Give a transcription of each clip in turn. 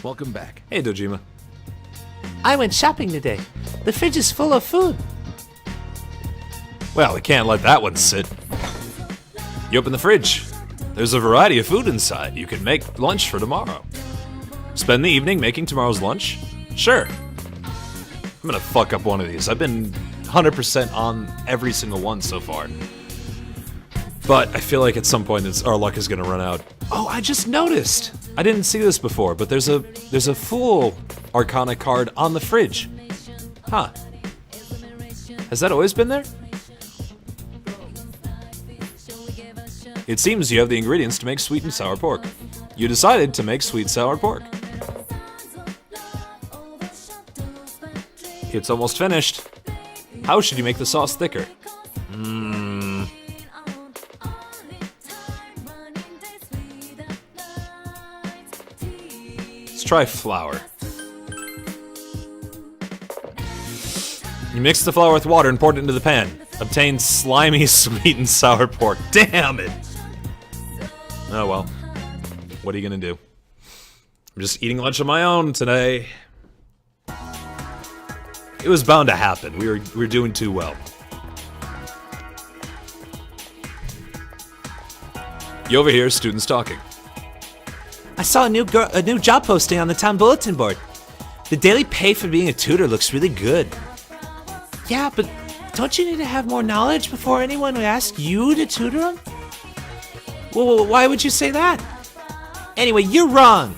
Welcome back. Hey, Dojima. I went shopping today. The fridge is full of food. Well, we can't let that one sit. You open the fridge. There's a variety of food inside. You can make lunch for tomorrow. Spend the evening making tomorrow's lunch? Sure. I'm gonna fuck up one of these. I've been 100% on every single one so far. But I feel like at some point our luck is gonna run out. Oh, I just noticed! I didn't see this before, but there's a Fool Arcana card on the fridge. Huh. Has that always been there? It seems you have the ingredients to make sweet and sour pork. You decided to make sweet sour pork. It's almost finished. How should you make the sauce thicker? Let's try flour. You mix the flour with water and pour it into the pan. Obtain slimy, sweet, and sour pork. Damn it! Oh well. What are you gonna do? I'm just eating lunch on my own today. It was bound to happen. We were doing too well. You overhear students talking. I saw a new job posting on the town bulletin board. The daily pay for being a tutor looks really good. Yeah, but don't you need to have more knowledge before anyone would ask you to tutor them? Well, why would you say that? Anyway, you're wrong.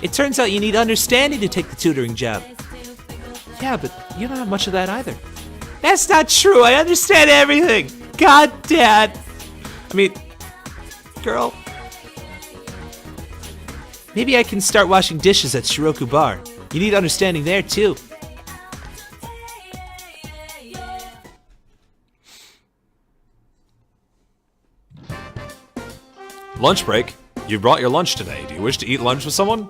It turns out you need understanding to take the tutoring job. Yeah, but you don't have much of that either. That's not true. I understand everything. God, Dad. I mean, girl. Maybe I can start washing dishes at Shiroku Bar. You need understanding there, too. Lunch break. You brought your lunch today. Do you wish to eat lunch with someone?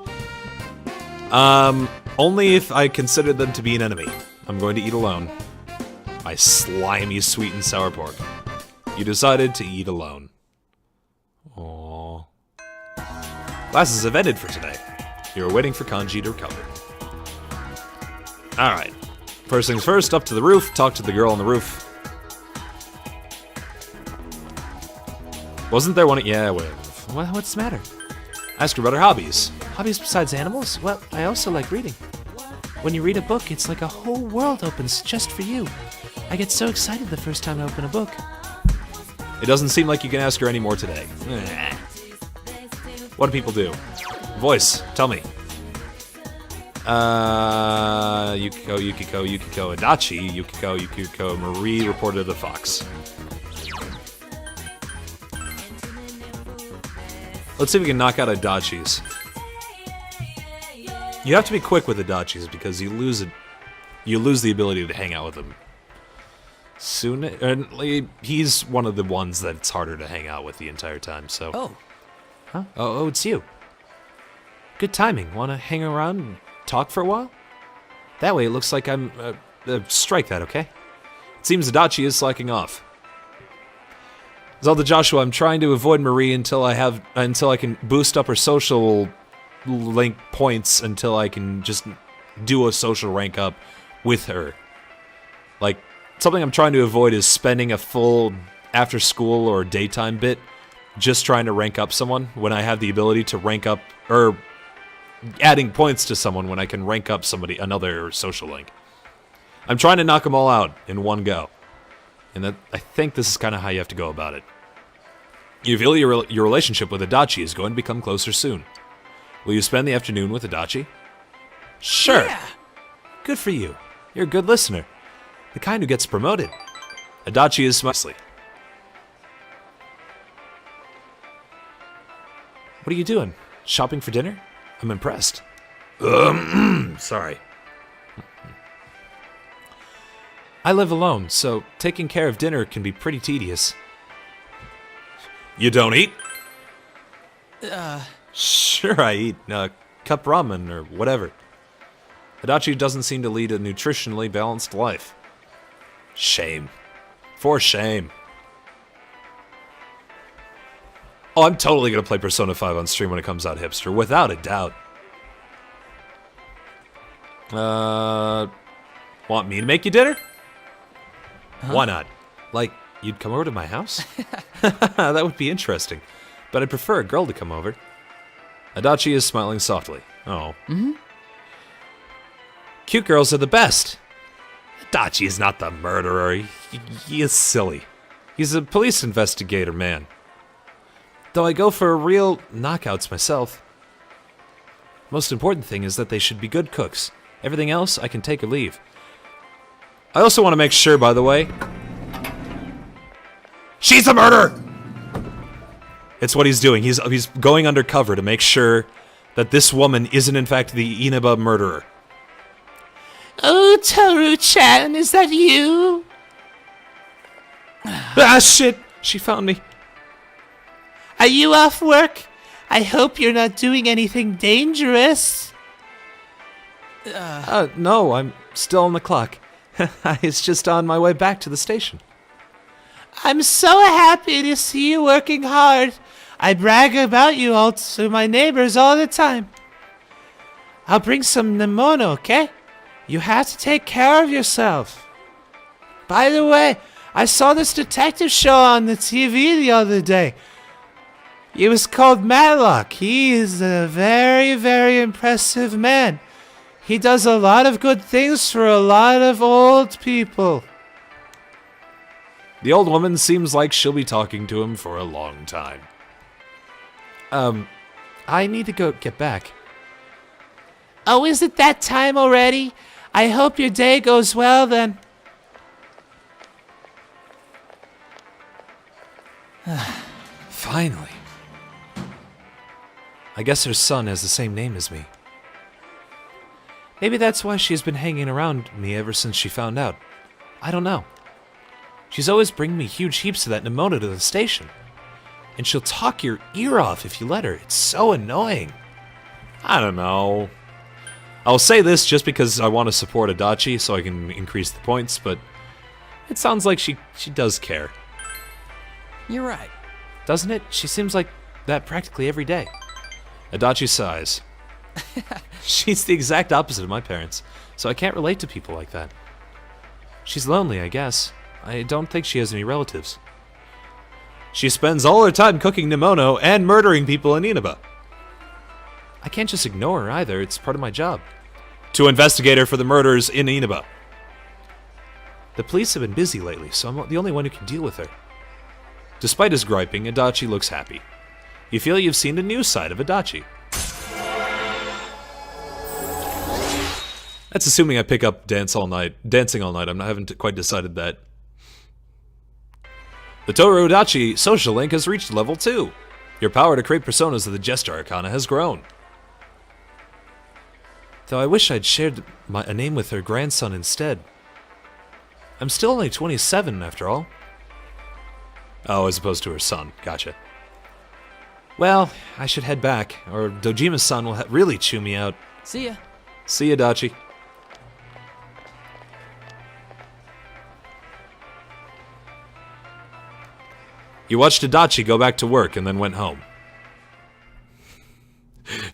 Only if I consider them to be an enemy. I'm going to eat alone. My slimy, sweet and sour pork. You decided to eat alone. Aww. Classes have ended for today. You're waiting for Kanji to recover. Alright. First things first, up to the roof, talk to the girl on the roof. Wasn't there one? Yeah, whatever. What's the matter? Ask her about her hobbies. Hobbies besides animals? Well, I also like reading. When you read a book, it's like a whole world opens just for you. I get so excited the first time I open a book. It doesn't seem like you can ask her any more today. What do people do? Voice, tell me. Yukiko, Adachi, Yukiko, Marie reported a fox. Let's see if we can knock out Adachi's. You have to be quick with Adachi's because you lose the ability to hang out with them. Soon, and he's one of the ones that it's harder to hang out with the entire time, so. Oh. Huh? Oh, it's you. Good timing. Want to hang around and talk for a while? That way it looks like I'm... strike that, okay? It seems Adachi is slacking off. Zelda Joshua, I'm trying to avoid Marie until I can boost up her social link points until I can just do a social rank up with her. Like, something I'm trying to avoid is spending a full after school or daytime bit just trying to rank up someone when I have the ability to rank up, or adding points to someone when I can rank up another social link. I'm trying to knock them all out in one go. And I think this is kind of how you have to go about it. You feel your relationship with Adachi is going to become closer soon. Will you spend the afternoon with Adachi? Sure. Yeah. Good for you. You're a good listener. The kind who gets promoted. Adachi is smiley. What are you doing? Shopping for dinner? I'm impressed. Sorry. I live alone, so taking care of dinner can be pretty tedious. You don't eat? Sure I eat. Cup ramen or whatever. Adachi doesn't seem to lead a nutritionally balanced life. Shame. For shame. Oh, I'm totally gonna play Persona 5 on stream when it comes out, hipster, without a doubt. Want me to make you dinner? Why not? Like, you'd come over to my house? That would be interesting. But I'd prefer a girl to come over. Adachi is smiling softly. Oh. Mm-hmm. Cute girls are the best. Adachi is not the murderer. He is silly. He's a police investigator, man. Though I go for real knockouts myself. Most important thing is that they should be good cooks. Everything else, I can take or leave. I also want to make sure, by the way... She's a murderer! It's what he's doing. He's going undercover to make sure that this woman isn't in fact the Inaba murderer. Oh, Toru-chan, is that you? Ah, shit! She found me. Are you off work? I hope you're not doing anything dangerous. No, I'm still on the clock. I was just on my way back to the station. I'm so happy to see you working hard. I brag about you all to my neighbors all the time. I'll bring some Nemono, okay? You have to take care of yourself. By the way, I saw this detective show on the TV the other day. It was called Matlock. He is a very, very impressive man. He does a lot of good things for a lot of old people. The old woman seems like she'll be talking to him for a long time. I need to go get back. Oh, is it that time already? I hope your day goes well then. Finally. I guess her son has the same name as me. Maybe that's why she's been hanging around me ever since she found out. I don't know. She's always bringing me huge heaps of that Nemona to the station. And she'll talk your ear off if you let her. It's so annoying. I don't know. I'll say this just because I want to support Adachi so I can increase the points, but it sounds like she does care. You're right. Doesn't it? She seems like that practically every day. Adachi sighs. She's the exact opposite of my parents, so I can't relate to people like that. She's lonely, I guess. I don't think she has any relatives. She spends all her time cooking Nemono and murdering people in Inaba. I can't just ignore her either, it's part of my job. To investigate her for the murders in Inaba. The police have been busy lately, so I'm the only one who can deal with her. Despite his griping, Adachi looks happy. You feel you've seen a new side of Adachi. That's assuming I pick up dancing all night. I haven't quite decided that. The Toru Adachi social link has reached level 2. Your power to create personas of the Jester Arcana has grown. Though I wish I'd shared a name with her grandson instead. I'm still only 27 after all. Oh, as opposed to her son. Gotcha. Well, I should head back, or Dojima-san will really chew me out. See ya. See ya, Adachi. You watched Adachi go back to work and then went home.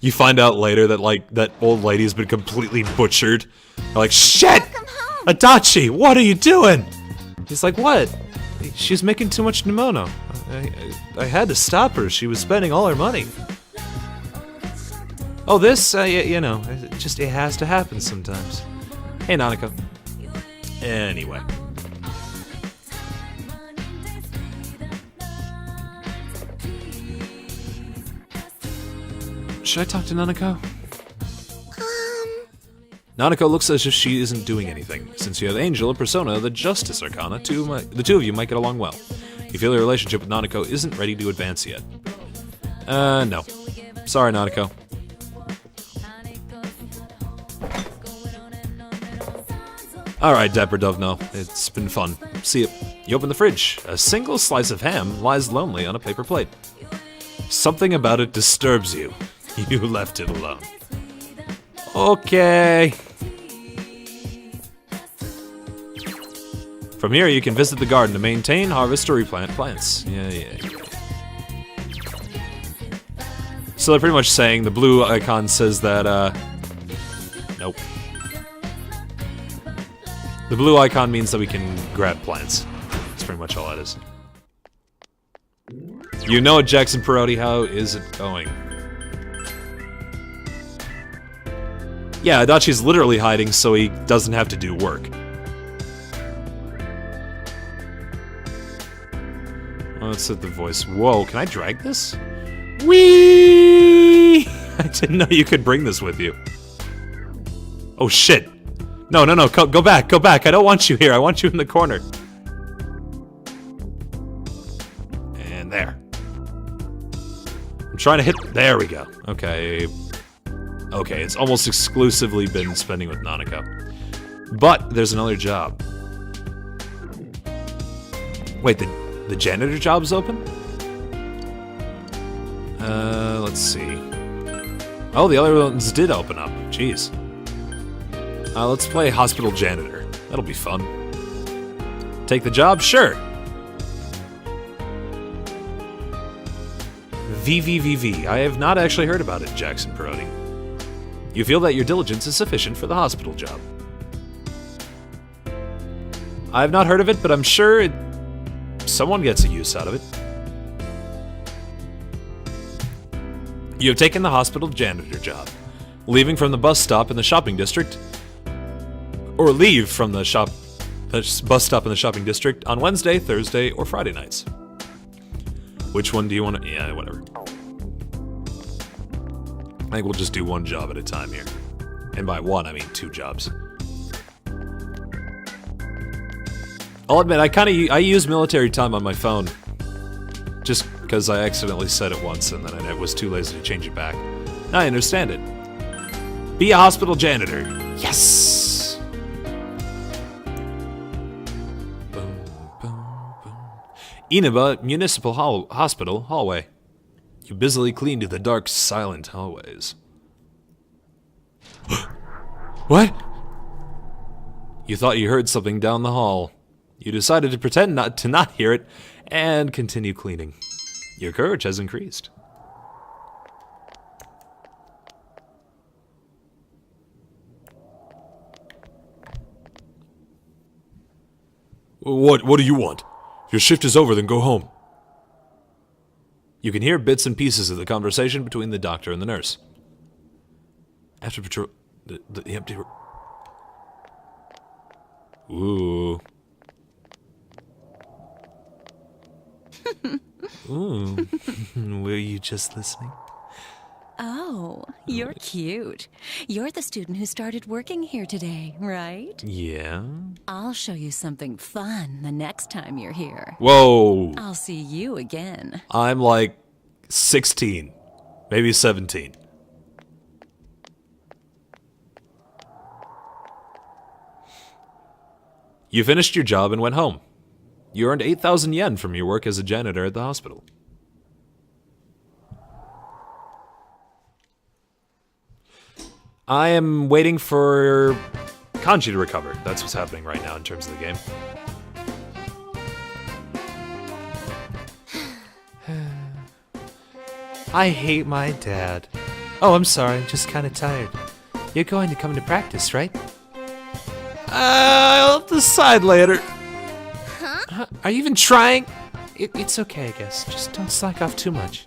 You find out later that, like, that old lady's been completely butchered. You're like, shit! Adachi, what are you doing? He's like, what? She's making too much Nemono. I had to stop her. She was spending all her money. Oh, this? You know, it has to happen sometimes. Hey, Nanako. Anyway. Should I talk to Nanako? Nanako looks as if she isn't doing anything. Since you have Angel, a persona, the Justice Arcana, the two of you might get along well. You feel your relationship with Nanako isn't ready to advance yet. No. Sorry, Nanako. Alright, Dapper Dovno. It's been fun. See ya. You open the fridge. A single slice of ham lies lonely on a paper plate. Something about it disturbs you. You left it alone. Okay. From here, you can visit the garden to maintain, harvest, or replant plants. Yeah. So they're pretty much saying the blue icon says that, nope. The blue icon means that we can grab plants. That's pretty much all that is. You know it, Jackson Perotti. How is it going? Yeah, Adachi's literally hiding so he doesn't have to do work. Let's set the voice. Whoa, can I drag this? Whee! I didn't know you could bring this with you. Oh shit. No, no, no, go back, go back. I don't want you here. I want you in the corner. And there. I'm trying to hit... There we go. Okay. Okay, it's almost exclusively been spending with Nanako. But there's another job. Wait, the janitor job's open? Let's see. Oh, the other ones did open up. Jeez. Let's play hospital janitor. That'll be fun. Take the job? Sure. VVVV. I have not actually heard about it, Jackson Perotti. You feel that your diligence is sufficient for the hospital job. I have not heard of it, but I'm sure someone gets a use out of it. You have taken the hospital janitor job, leaving from the bus stop in the shopping district, or leave from the bus stop in the shopping district on Wednesday, Thursday, or Friday nights. Which one do you want to... Yeah, whatever. I think we'll just do one job at a time here. And by one, I mean 2 jobs. I'll admit, I use military time on my phone. Just because I accidentally said it once and then I was too lazy to change it back. I understand it. Be a hospital janitor. Yes! Boom, boom, boom. Inaba Municipal Hospital hallway. You busily cleaned the dark, silent hallways. What? You thought you heard something down the hall. You decided to pretend not to hear it and continue cleaning. Your courage has increased. What do you want? If your shift is over, then go home. You can hear bits and pieces of the conversation between the doctor and the nurse. After patrol... The empty... Ooh. Ooh. Were you just listening? Oh, you're cute. You're the student who started working here today, right? Yeah? I'll show you something fun the next time you're here. Whoa! I'll see you again. I'm like 16, maybe 17. You finished your job and went home. You earned 8,000 yen from your work as a janitor at the hospital. I am waiting for Kanji to recover. That's what's happening right now in terms of the game. I hate my dad. Oh, I'm sorry, I'm just kind of tired. You're going to come to practice, right? I'll decide later. Huh? Are you even trying? It's okay, I guess. Just don't slack off too much.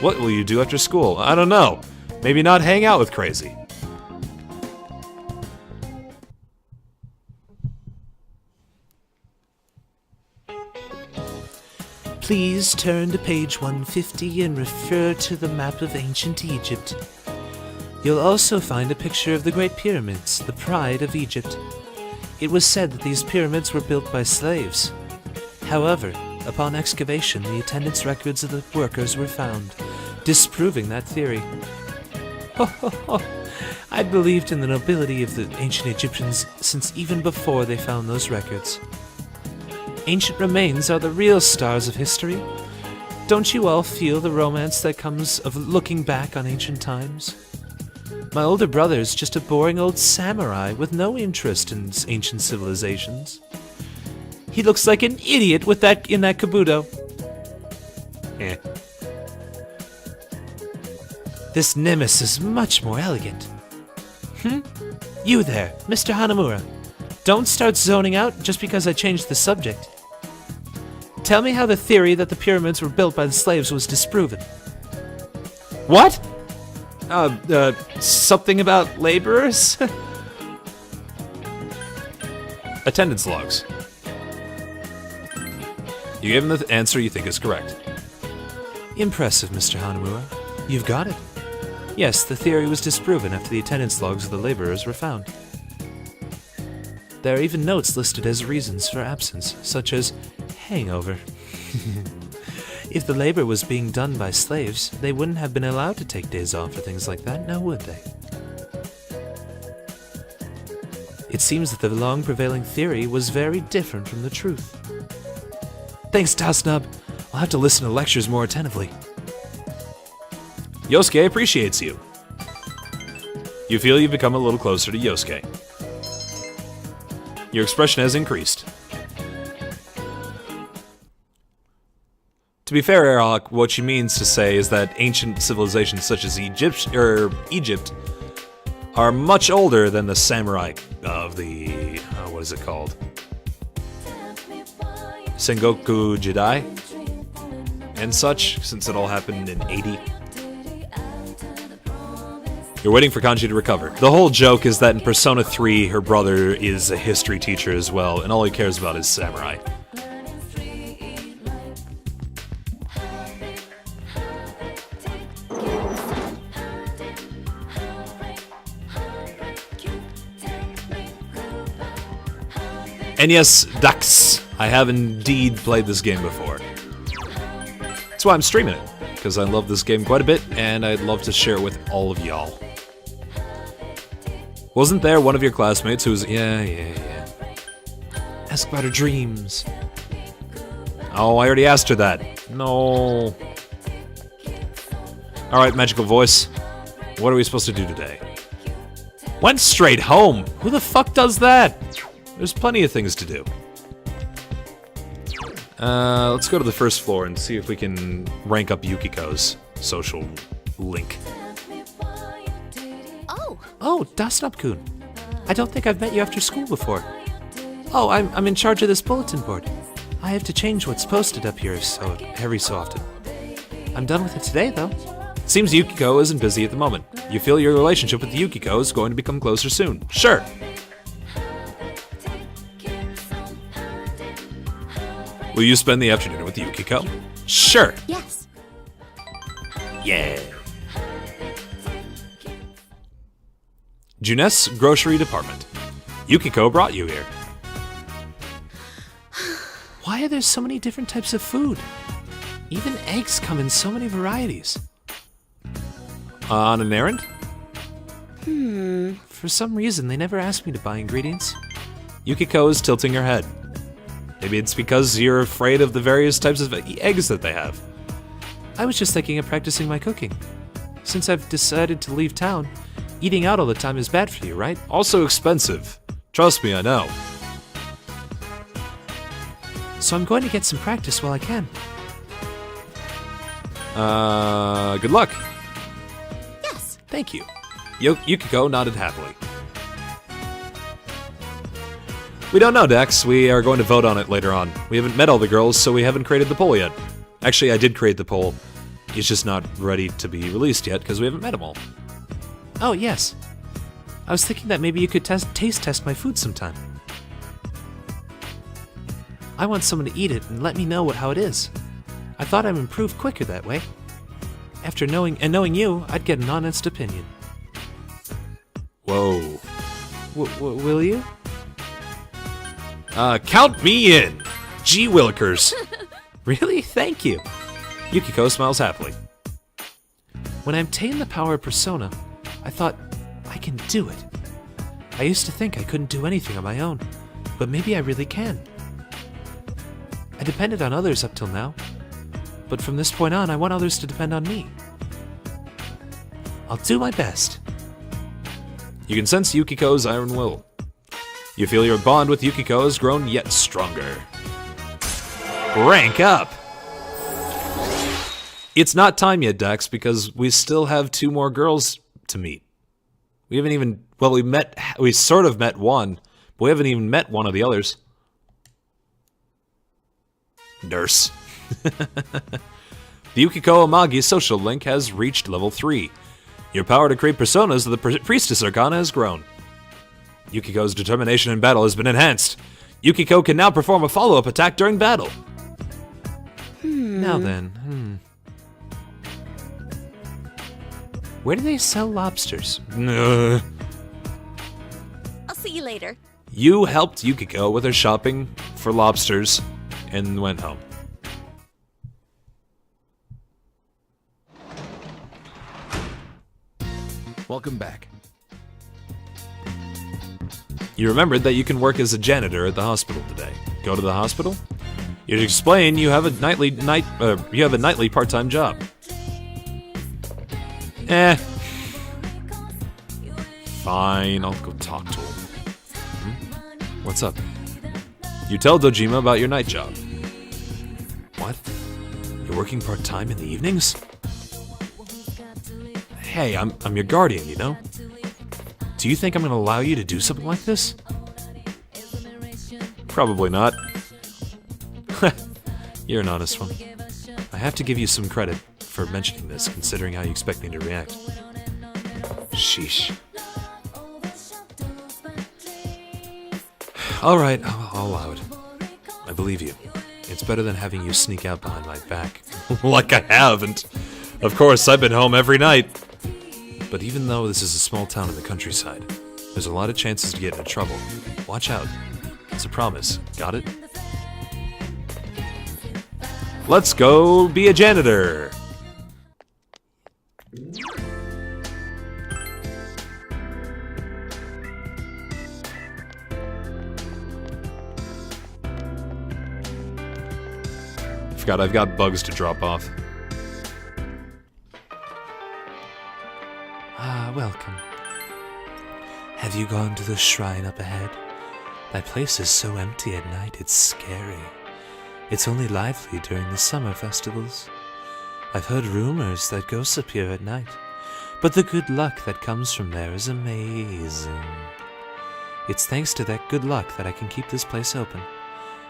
What will you do after school? I don't know. Maybe not hang out with Crazy. Please turn to page 150 and refer to the map of ancient Egypt. You'll also find a picture of the Great Pyramids, the pride of Egypt. It was said that these pyramids were built by slaves. However, upon excavation, the attendance records of the workers were found, disproving that theory. I believed in the nobility of the ancient Egyptians since even before they found those records. Ancient remains are the real stars of history. Don't you all feel the romance that comes of looking back on ancient times? My older brother's just a boring old samurai with no interest in ancient civilizations. He looks like an idiot with in that kabuto. Eh. This Nemesis is much more elegant. You there, Mr. Hanamura. Don't start zoning out just because I changed the subject. Tell me how the theory that the pyramids were built by the slaves was disproven. What? Something about laborers? Attendance logs. You gave him the answer you think is correct. Impressive, Mr. Hanamura. You've got it. Yes, the theory was disproven after the attendance logs of the laborers were found. There are even notes listed as reasons for absence, such as hangover. If the labor was being done by slaves, they wouldn't have been allowed to take days off or things like that, now would they? It seems that the long prevailing theory was very different from the truth. Thanks, Tasnub. I'll have to listen to lectures more attentively. Yosuke appreciates you. You feel you've become a little closer to Yosuke. Your expression has increased. To be fair, Airhawk, what she means to say is that ancient civilizations such as Egypt are much older than the samurai of the... what is it called? Sengoku Jidai? And such, since it all happened in 80. You're waiting for Kanji to recover. The whole joke is that in Persona 3, her brother is a history teacher as well, and all he cares about is samurai. And yes, Dax, I have indeed played this game before. That's why I'm streaming it, because I love this game quite a bit, and I'd love to share it with all of y'all. Wasn't there one of your classmates who was... Yeah. Ask about her dreams. Oh, I already asked her that. No. Alright, magical voice. What are we supposed to do today? Went straight home! Who the fuck does that? There's plenty of things to do. Let's go to the first floor and see if we can rank up Yukiko's social link. Oh, Dasnop-kun. I don't think I've met you after school before. Oh, I'm in charge of this bulletin board. I have to change what's posted up here every so often. I'm done with it today, though. Seems Yukiko isn't busy at the moment. You feel your relationship with Yukiko is going to become closer soon. Sure. Will you spend the afternoon with Yukiko? Sure. Yes. Yeah. Juness Grocery Department. Yukiko brought you here. Why are there so many different types of food? Even eggs come in so many varieties. On an errand? For some reason, they never asked me to buy ingredients. Yukiko is tilting her head. Maybe it's because you're afraid of the various types of eggs that they have. I was just thinking of practicing my cooking. Since I've decided to leave town, eating out all the time is bad for you, right? Also expensive. Trust me, I know. So I'm going to get some practice while I can. Good luck. Yes. Thank you. Yukiko nodded happily. We don't know, Dex. We are going to vote on it later on. We haven't met all the girls, so we haven't created the poll yet. Actually, I did create the poll. It's just not ready to be released yet, because we haven't met them all. Oh, yes. I was thinking that maybe you could taste test my food sometime. I want someone to eat it and let me know how it is. I thought I'd improve quicker that way. After knowing you, I'd get an honest opinion. Whoa. Will you? Count me in! Gee Willikers. Really? Thank you. Yukiko smiles happily. When I obtained the power of Persona, I thought, I can do it. I used to think I couldn't do anything on my own, but maybe I really can. I depended on others up till now, but from this point on, I want others to depend on me. I'll do my best. You can sense Yukiko's iron will. You feel your bond with Yukiko has grown yet stronger. Rank up! It's not time yet, Dex, because we still have 2 more girls to meet. We haven't even... Well, we sort of met one, But we haven't even met one of the others. Nurse. The Yukiko Amagi social link has reached level 3. Your power to create personas of the Priestess Arcana has grown. Yukiko's determination in battle has been enhanced. Yukiko can now perform a follow-up attack during battle. Now then, where do they sell lobsters? I'll see you later. You helped Yukiko with her shopping for lobsters and went home. Welcome back. You remembered that you can work as a janitor at the hospital today. Go to the hospital? You explain you have a nightly part-time job. Fine, I'll go talk to him. What's up? You tell Dojima about your night job. What? You're working part-time in the evenings? Hey, I'm your guardian, you know? Do you think I'm gonna allow you to do something like this? Probably not. You're an honest one. I have to give you some credit for mentioning this, considering how you expect me to react. Sheesh. Alright, I'll allow it. I believe you. It's better than having you sneak out behind my back. Like I haven't. Of course, I've been home every night. But even though this is a small town in the countryside, there's a lot of chances to get into trouble. Watch out. It's a promise. Got it? Let's go be a janitor! Forgot I've got bugs to drop off. Welcome. Have you gone to the shrine up ahead? That place is so empty at night, it's scary. It's only lively during the summer festivals. I've heard rumors that ghosts appear at night, but the good luck that comes from there is amazing. It's thanks to that good luck that I can keep this place open.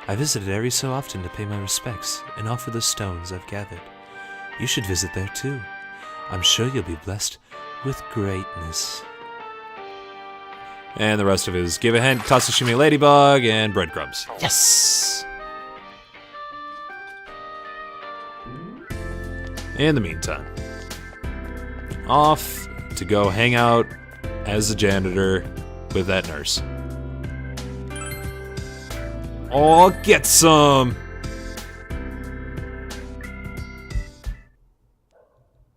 I visit it every so often to pay my respects and offer the stones I've gathered. You should visit there too. I'm sure you'll be blessed with greatness. And the rest of it is give a hint, Tatsushimi Ladybug, and breadcrumbs. Yes! In the meantime, off to go hang out as a janitor with that nurse. Oh, get some!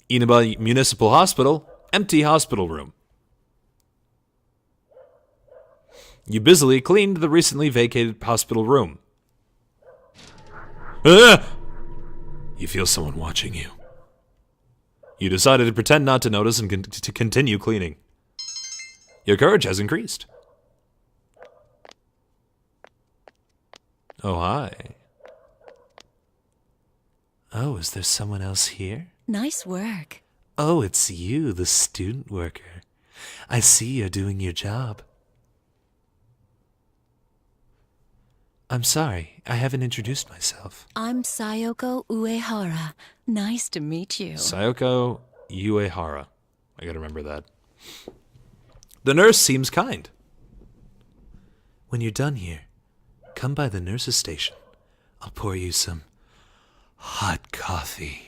Inaba Municipal Hospital, empty hospital room. You busily cleaned the recently vacated hospital room. Ah! You feel someone watching you. You decided to pretend not to notice and to continue cleaning. Your courage has increased. Oh, hi. Oh, is there someone else here? Nice work. Oh, it's you, the student worker. I see you're doing your job. I'm sorry, I haven't introduced myself. I'm Sayoko Uehara. Nice to meet you. Sayoko Uehara. I gotta remember that. The nurse seems kind. When you're done here, come by the nurse's station. I'll pour you some hot coffee.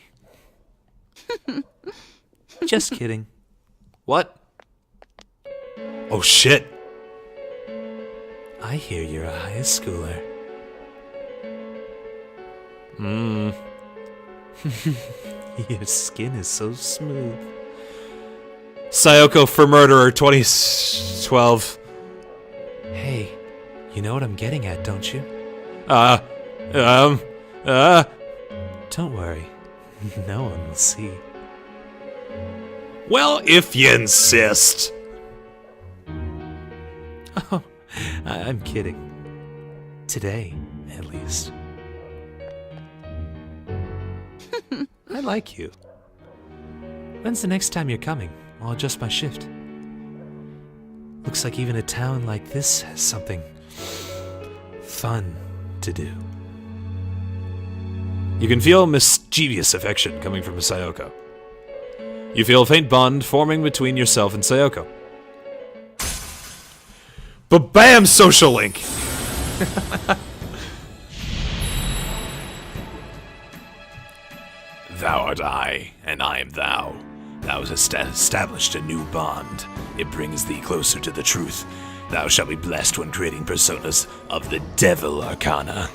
Just kidding. What? Oh shit. I hear you're a high schooler. Your skin is so smooth. Sayoko for Murderer 2012. Hey, you know what I'm getting at, don't you? Don't worry. No one will see. Well, if you insist. Oh, I'm kidding. Today, at least. I like you. When's the next time you're coming? I'll adjust my shift. Looks like even a town like this has something fun to do. You can feel mischievous affection coming from Sayoko. You feel a faint bond forming between yourself and Sayoko. But bam, social link! Thou art I, and I am thou. Thou hast established a new bond. It brings thee closer to the truth. Thou shalt be blessed when creating personas of the Devil Arcana.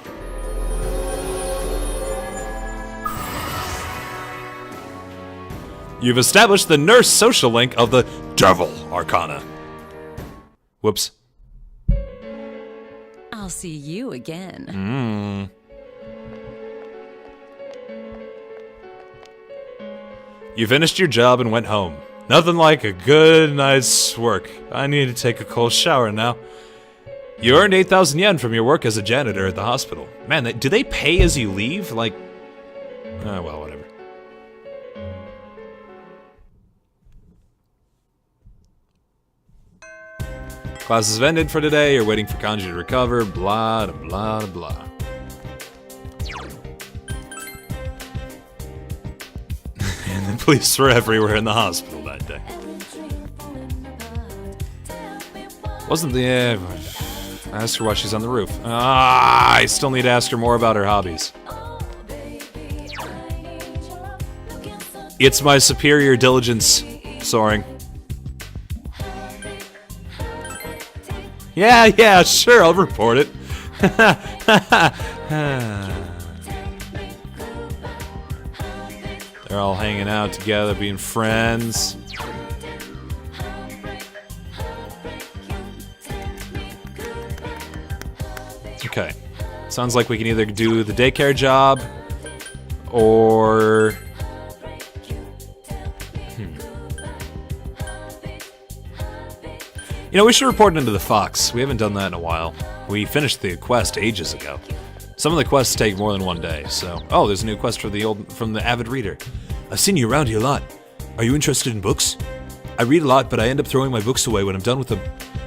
You've established the nurse social link of the Devil Arcana. Whoops. I'll see you again. You finished your job and went home. Nothing like a good night's work. I need to take a cold shower now. You earned 8,000 yen from your work as a janitor at the hospital. Man, do they pay as you leave? Like, well, whatever. Classes have ended for today. You're waiting for Kanji to recover. Blah, blah, blah. And the police were everywhere in the hospital that day. Wasn't the... I asked her why she's on the roof. I still need to ask her more about her hobbies. It's my superior diligence soaring. Yeah, sure, I'll report it. They're all hanging out together, being friends. Okay. Sounds like we can either do the daycare job, or... You know, we should report into the Fox. We haven't done that in a while. We finished the quest ages ago. Some of the quests take more than one day, so... Oh, there's a new quest from the avid reader. I've seen you around here a lot. Are you interested in books? I read a lot, but I end up throwing my books away when I'm done with them.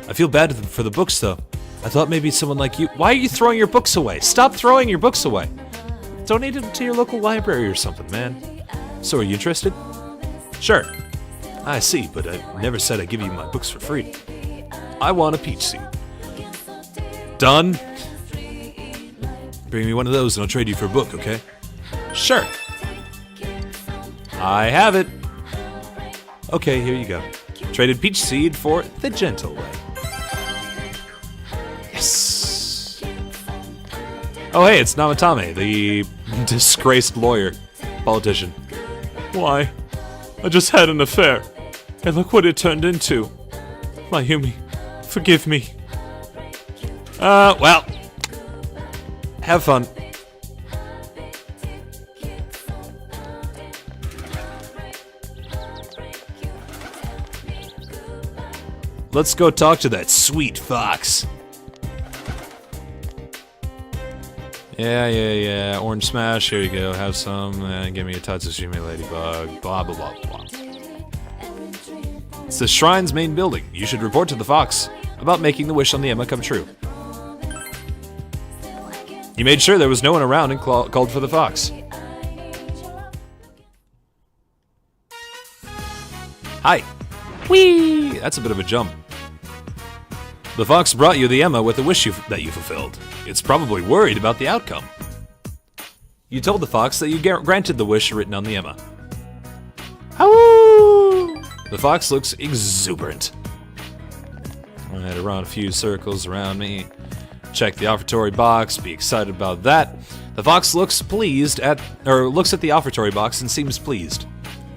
I feel bad for the books, though. I thought maybe someone like you... Why are you throwing your books away? Stop throwing your books away. Donate them to your local library or something, man. So, are you interested? Sure. I see, but I never said I'd give you my books for free. I want a peach seed. Done. Bring me one of those and I'll trade you for a book, okay? Sure. I have it. Okay, here you go. Traded peach seed for the gentle way. Yes. Oh, hey, it's Namatame, the disgraced lawyer, politician. Why? I just had an affair, and look what it turned into. Mayumi, forgive me. Well, have fun. Let's go talk to that sweet fox. Yeah. Orange Smash, here you go. Have some. Give me a Tatsushima Ladybug. Blah, blah, blah, blah. It's the shrine's main building. You should report to the Fox about making the wish on the Emma come true. You made sure there was no one around and called for the Fox. Hi. Whee! That's a bit of a jump. The Fox brought you the Emma with the wish that you fulfilled. It's probably worried about the outcome. You told the Fox that you granted the wish written on the Emma. Howoo! The Fox looks exuberant. I had to run a few circles around me. Check the offertory box, be excited about that. The Fox looks looks at the offertory box and seems pleased.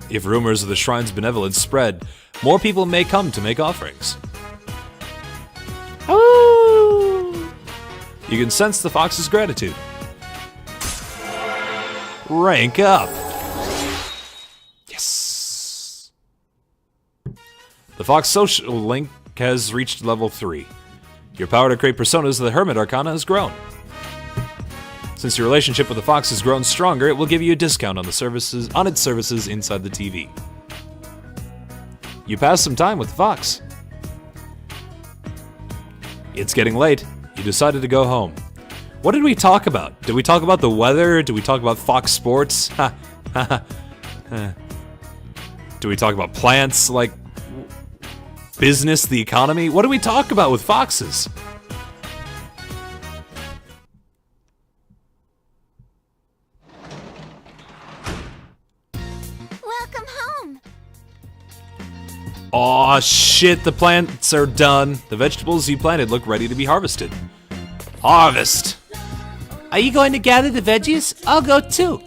If rumors of the shrine's benevolence spread, more people may come to make offerings. Ooh. You can sense the Fox's gratitude. Rank up. Yes. The Fox social link has reached level 3. Your power to create personas of the Hermit Arcana has grown. Since your relationship with the Fox has grown stronger, it will give you a discount on its services inside the TV. You pass some time with the Fox. It's getting late. You decided to go home. What did we talk about? Did we talk about the weather? Did we talk about Fox Sports? Ha, ha, ha. Did we talk about plants, like business, the economy? What did we talk about with foxes? Welcome home. Aw, shit, the plants are done. The vegetables you planted look ready to be harvested. Harvest! Are you going to gather the veggies? I'll go too.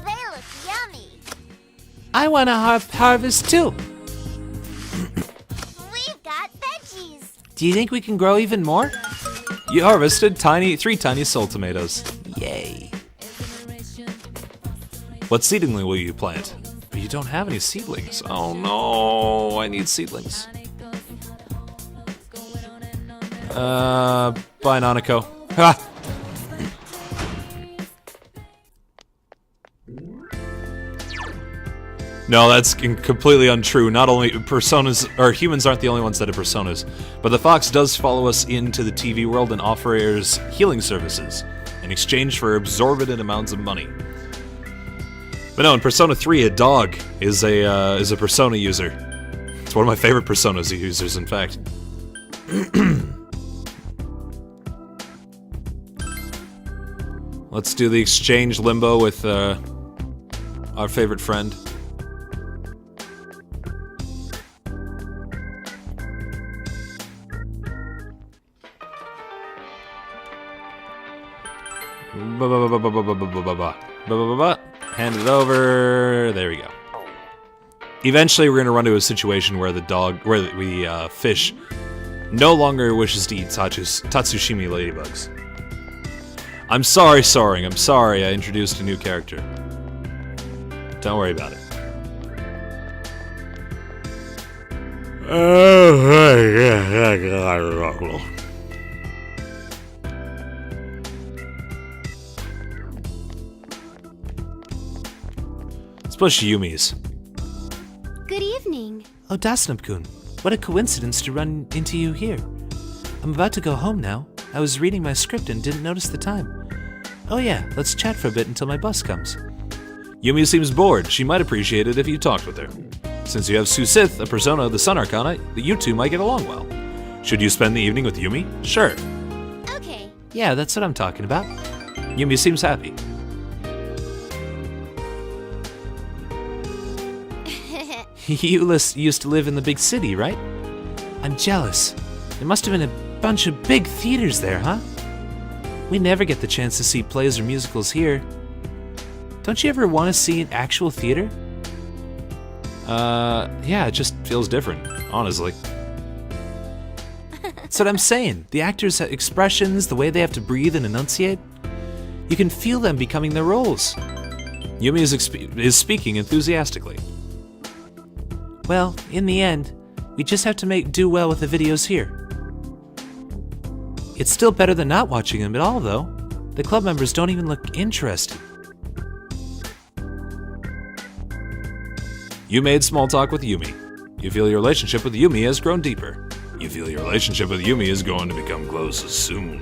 They look yummy. I want to harvest too. We've got veggies. Do you think we can grow even more? You harvested three tiny soul tomatoes. Yay. What seedling will you plant? But you don't have any seedlings. Oh no, I need seedlings. Bye, Nanako. Ha! No, that's completely untrue. Not only personas, or humans aren't the only ones that have personas, but the fox does follow us into the TV world and offers healing services in exchange for exorbitant amounts of money. But no, in Persona 3, a dog is a persona user. It's one of my favorite personas users, in fact. Let's do the exchange limbo with our favorite friend. Hand it over. There we go. Eventually, we're gonna run into a situation where the fish no longer wishes to eat Tatsushimi ladybugs. I'm sorry, Soaring. I'm sorry I introduced a new character. Don't worry about it. Let's push Yumi's. Good evening. Oh, Dasanam-kun, what a coincidence to run into you here. I'm about to go home now. I was reading my script and didn't notice the time. Oh yeah, let's chat for a bit until my bus comes. Yumi seems bored. She might appreciate it if you talked with her. Since you have Susith, a persona of the Sun Arcana, you two might get along well. Should you spend the evening with Yumi? Sure. Okay. Yeah, that's what I'm talking about. Yumi seems happy. You used to live in the big city, right? I'm jealous. There must have been a bunch of big theaters there, huh? We never get the chance to see plays or musicals here. Don't you ever want to see an actual theater? Yeah, it just feels different, honestly. That's what I'm saying. The actors' expressions, the way they have to breathe and enunciate, you can feel them becoming their roles. Yumi is speaking enthusiastically. Well, in the end, we just have to do well with the videos here. It's still better than not watching them at all, though. The club members don't even look interested. You made small talk with Yumi. You feel your relationship with Yumi has grown deeper. You feel your relationship with Yumi is going to become closer soon.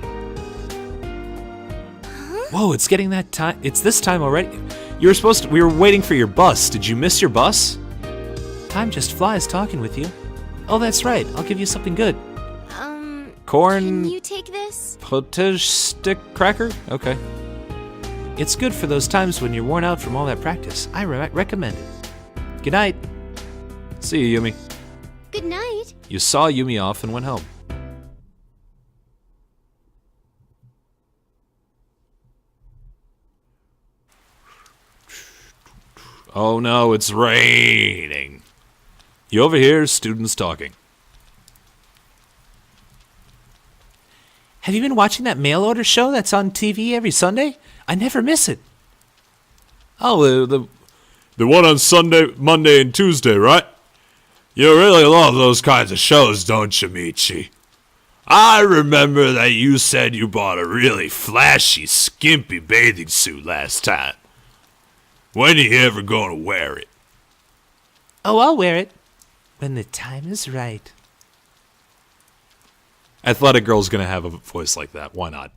Whoa, it's getting that time. It's this time already. We were waiting for your bus. Did you miss your bus? Time just flies talking with you. Oh, that's right. I'll give you something good. Corn Can you take this? potage stick cracker? Okay. It's good for those times when you're worn out from all that practice. I recommend it. Good night. See you, Yumi. Good night. You saw Yumi off and went home. Oh no, it's raining. You overhear students talking. Have you been watching that mail order show that's on TV every Sunday? I never miss it. Oh, the one on Sunday, Monday, and Tuesday, right? You really love those kinds of shows, don't you, Michi? I remember that you said you bought a really flashy, skimpy bathing suit last time. When are you ever gonna wear it? Oh, I'll wear it. When the time is right. Athletic girl's gonna have a voice like that. Why not?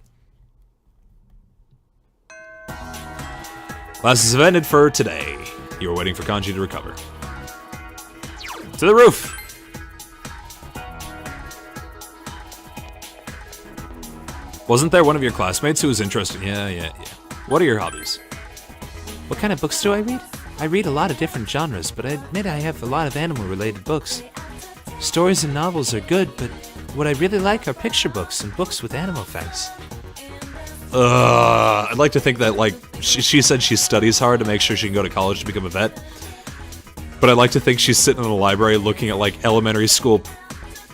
Classes have ended for today. You are waiting for Kanji to recover. To the roof! Wasn't there one of your classmates who was interested? Yeah. What are your hobbies? What kind of books do I read? I read a lot of different genres, but I admit I have a lot of animal-related books. Stories and novels are good, but what I really like are picture books and books with animal facts. I'd like to think that, like, she said she studies hard to make sure she can go to college to become a vet. But I'd like to think she's sitting in the library looking at, like, elementary school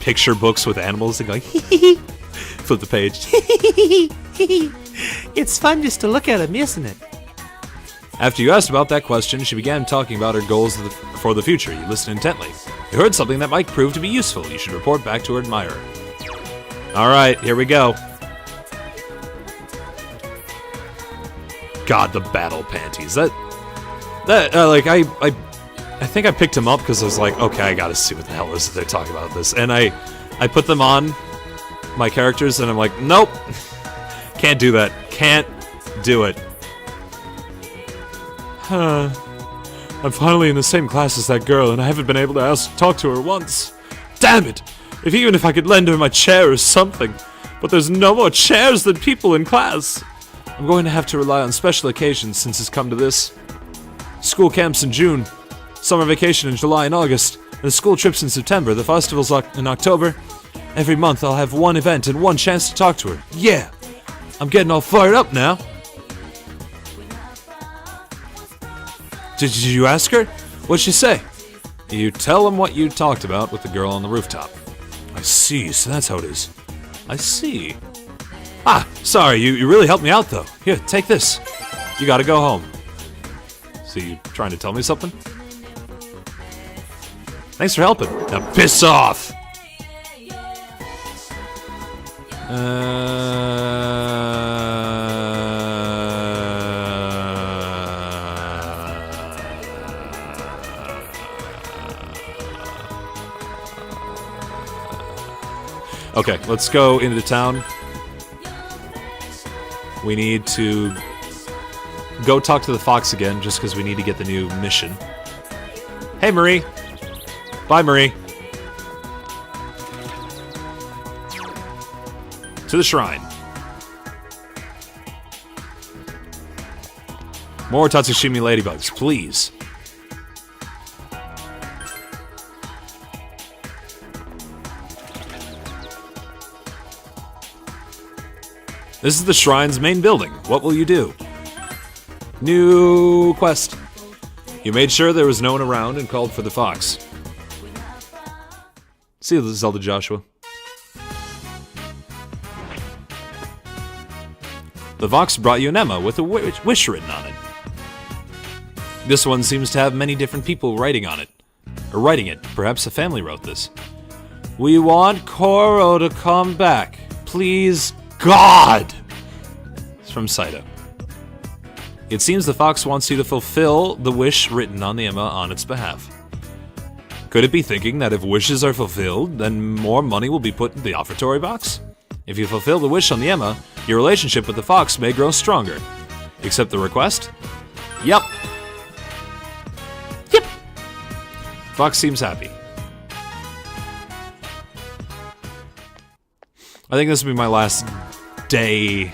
picture books with animals and going, flip the page. It's fun just to look at them, isn't it? After you asked about that question, she began talking about her goals for the future. You listened intently. You heard something that might prove to be useful. You should report back to her admirer. Alright, here we go. God, the battle panties. I think I picked him up because I was like, okay, I gotta see what the hell is it they're talking about this. And I put them on my characters and I'm like, nope. Can't do that. Can't do it. I'm finally in the same class as that girl and I haven't been able to talk to her once. Damn it! Even if I could lend her my chair or something. But there's no more chairs than people in class. I'm going to have to rely on special occasions since it's come to this. School camps in June, summer vacation in July and August, and the school trips in September, the festivals in October. Every month I'll have one event and one chance to talk to her. Yeah! I'm getting all fired up now. Did you ask her? What'd she say? You tell them what you talked about with the girl on the rooftop. I see, so that's how it is. I see. Ah, sorry, you really helped me out though. Here, take this. You gotta go home. So you trying to tell me something? Thanks for helping. Now piss off! Okay, let's go into town. We need to go talk to the fox again, just because we need to get the new mission. Hey, Marie. Bye, Marie. To the shrine. More Tatsushimi ladybugs, please. This is the shrine's main building. What will you do? New quest. You made sure there was no one around and called for the fox. See you, Zelda Joshua. The fox brought you an Emma with a wish written on it. This one seems to have many different people writing on it. Or writing it. Perhaps a family wrote this. We want Koro to come back. Please, God! It's from Saito. It seems the fox wants you to fulfill the wish written on the Emma on its behalf. Could it be thinking that if wishes are fulfilled, then more money will be put in the offertory box? If you fulfill the wish on the Emma, your relationship with the fox may grow stronger. Accept the request? Yep. Yep. Fox seems happy. I think this will be my last day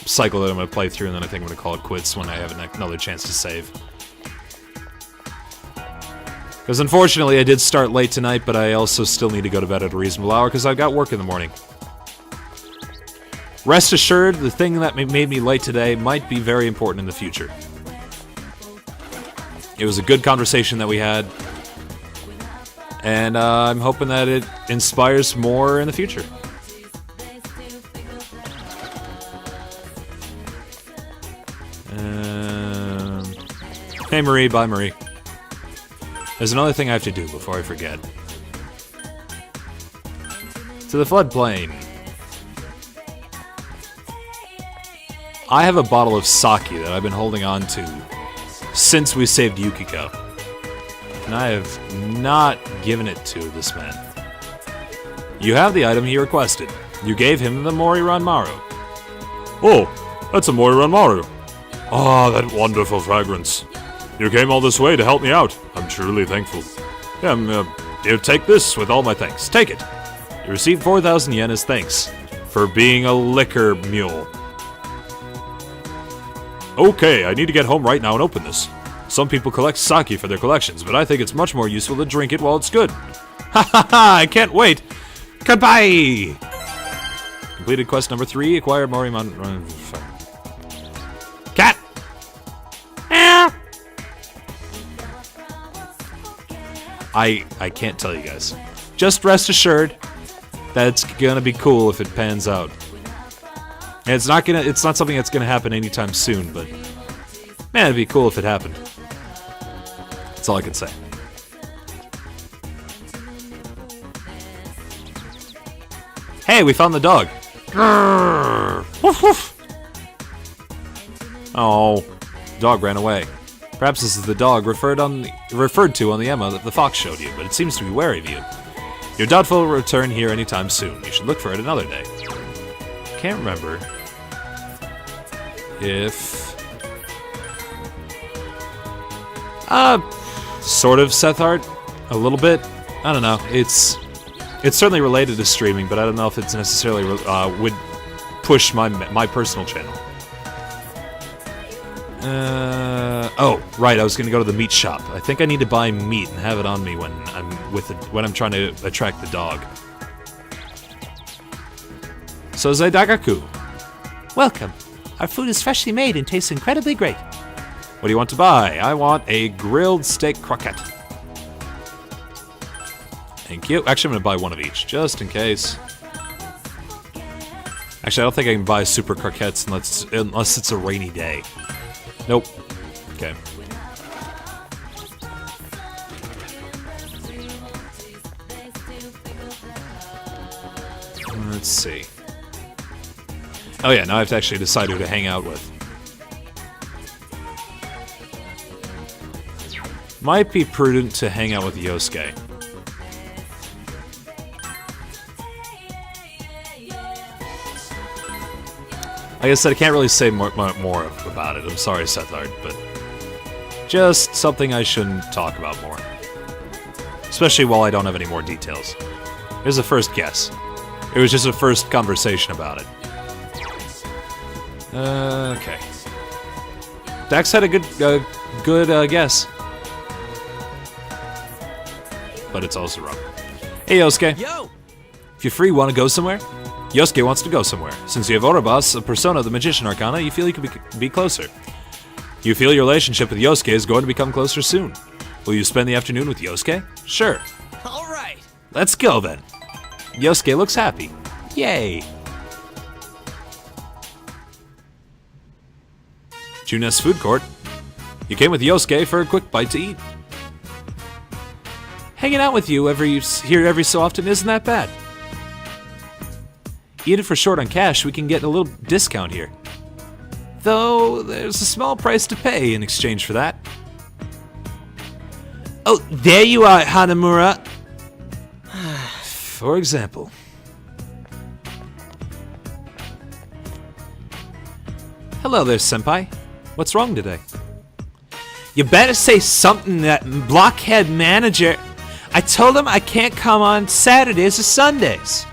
cycle that I'm going to play through, and then I think I'm going to call it quits when I have another chance to save. Because unfortunately I did start late tonight, but I also still need to go to bed at a reasonable hour because I've got work in the morning. Rest assured, the thing that made me late today might be very important in the future. It was a good conversation that we had, and I'm hoping that it inspires more in the future. Hey Marie, bye Marie. There's another thing I have to do before I forget. To the floodplain. I have a bottle of sake that I've been holding on to since we saved Yukiko. And I have not given it to this man. You have the item he requested. You gave him the Moriran Maru. Oh, that's a Moriran Maru. Ah, that wonderful fragrance. You came all this way to help me out. I'm truly thankful. Yeah, here, take this with all my thanks. Take it. You received 4,000 yen as thanks for being a liquor mule. Okay, I need to get home right now and open this. Some people collect sake for their collections, but I think it's much more useful to drink it while it's good. Ha ha ha! I can't wait! Goodbye! Completed quest number 3, acquired Moriman... Cat! Meow! I can't tell you guys. Just rest assured, that's gonna be cool if it pans out. And it's not something that's gonna happen anytime soon, but man, it'd be cool if it happened. That's all I can say. Hey, we found the dog. Grrr. Woof woof. Oh, dog ran away. Perhaps this is the dog referred to on the Emma that the fox showed you, but it seems to be wary of you. You're doubtful it will return here anytime soon. You should look for it another day. Can't remember if... sort of Seth art, a little bit. I don't know. It's certainly related to streaming, but I don't know if it's necessarily would push my personal channel. Oh, right. I was gonna go to the meat shop. I think I need to buy meat and have it on me when I'm trying to attract the dog. So Zaidagaku, Welcome. Our food is freshly made and tastes incredibly great. what do you want to buy? I want a grilled steak croquette. Thank you. Actually, I'm gonna buy one of each, just in case. Actually, I don't think I can buy super croquettes unless it's a rainy day. Nope. Okay. Let's see. Oh yeah, now I have to actually decide who to hang out with. Might be prudent to hang out with Yosuke. Like I said, I can't really say more about it. I'm sorry, Sethard, but just something I shouldn't talk about more. Especially while I don't have any more details. Here's a first guess. It was just a first conversation about it. Okay. Dax had a good guess. But it's also wrong. Hey, Yosuke. Yo! If you're free, want to go somewhere? Yosuke wants to go somewhere. Since you have Orobas, a persona of the Magician Arcana, you feel you could be closer. You feel your relationship with Yosuke is going to become closer soon. Will you spend the afternoon with Yosuke? Sure. All right. Let's go then. Yosuke looks happy. Yay. Junes Food Court. You came with Yosuke for a quick bite to eat. Hanging out with you every so often isn't that bad. Even if we're short on cash, we can get a little discount here. Though, there's a small price to pay in exchange for that. Oh, there you are, Hanamura. For example. Hello there, Senpai. What's wrong today? You better say something to that blockhead manager. I told him I can't come on Saturdays or Sundays.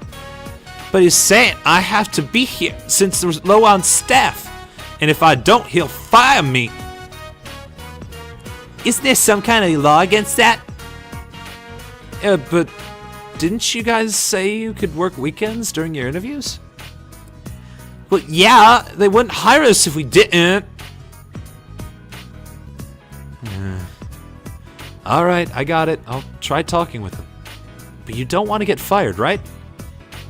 But he's saying I have to be here since there's low on staff. And if I don't, he'll fire me. Isn't there some kind of law against that? But didn't you guys say you could work weekends during your interviews? Well, yeah, they wouldn't hire us if we didn't. Alright, I got it. I'll try talking with him. But you don't want to get fired, right?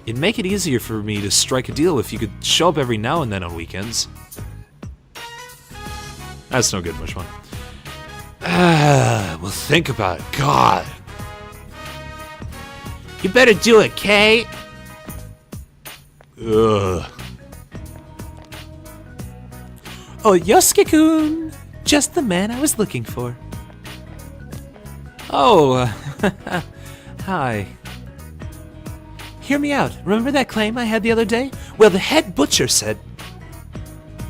It'd make it easier for me to strike a deal if you could show up every now and then on weekends. That's no good, Mushmon. Well, think about it. God. You better do it, Kay. Ugh. Oh, Yosuke-kun. Just the man I was looking for. Oh, hi. Hear me out. Remember that claim I had the other day? Well, the head butcher said...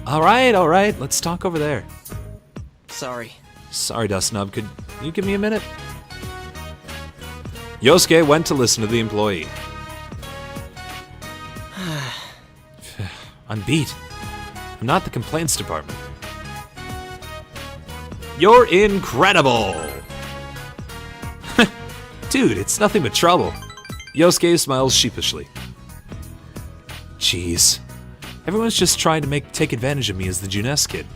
All right. Let's talk over there. Sorry. Sorry, Dustnub. Could you give me a minute? Yosuke went to listen to the employee. I'm beat. I'm not the complaints department. You're incredible! Dude, it's nothing but trouble. Yosuke smiles sheepishly. Jeez. Everyone's just trying to take advantage of me as the Junes kid.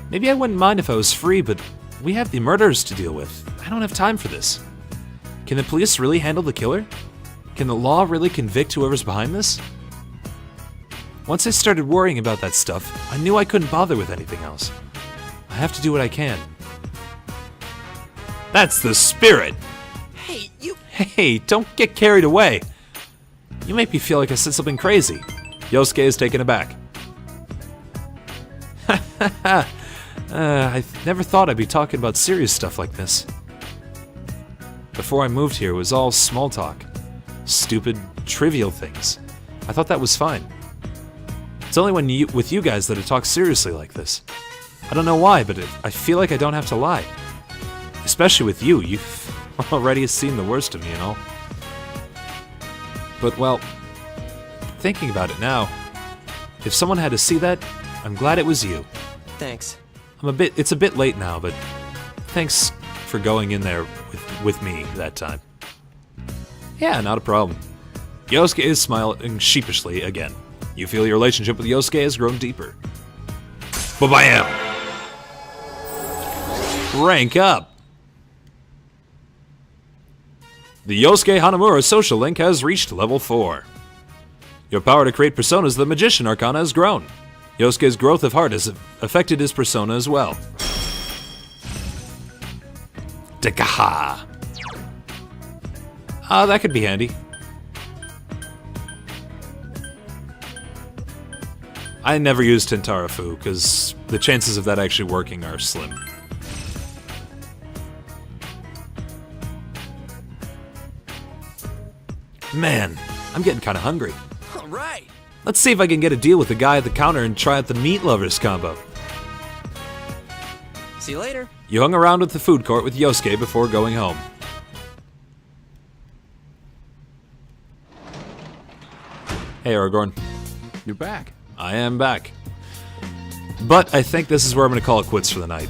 Maybe I wouldn't mind if I was free, but we have the murderers to deal with. I don't have time for this. Can the police really handle the killer? Can the law really convict whoever's behind this? Once I started worrying about that stuff, I knew I couldn't bother with anything else. I have to do what I can. That's the spirit! Hey, you. Hey, don't get carried away. You make me feel like I said something crazy. Yosuke is taken aback. I never thought I'd be talking about serious stuff like this. Before I moved here, it was all small talk. Stupid, trivial things. I thought that was fine. It's only with you guys that I talk seriously like this. I don't know why, but I feel like I don't have to lie. Especially with you. You've already seen the worst of me and all. But, well, thinking about it now, if someone had to see that, I'm glad it was you. Thanks. It's a bit late now, but thanks for going in there with me that time. Yeah, not a problem. Yosuke is smiling sheepishly again. You feel your relationship with Yosuke has grown deeper. Ba-bam! Rank up! The Yosuke Hanamura social link has reached level 4. Your power to create personas, the Magician Arcana, has grown. Yosuke's growth of heart has affected his persona as well. Dekaha! That could be handy. I never used Tentarafu, because the chances of that actually working are slim. Man, I'm getting kind of hungry. All right. Let's see if I can get a deal with the guy at the counter and try out the Meat Lovers combo. See you later. You hung around with the food court with Yosuke before going home. Hey, Aragorn. You're back. I am back. But I think this is where I'm going to call it quits for the night.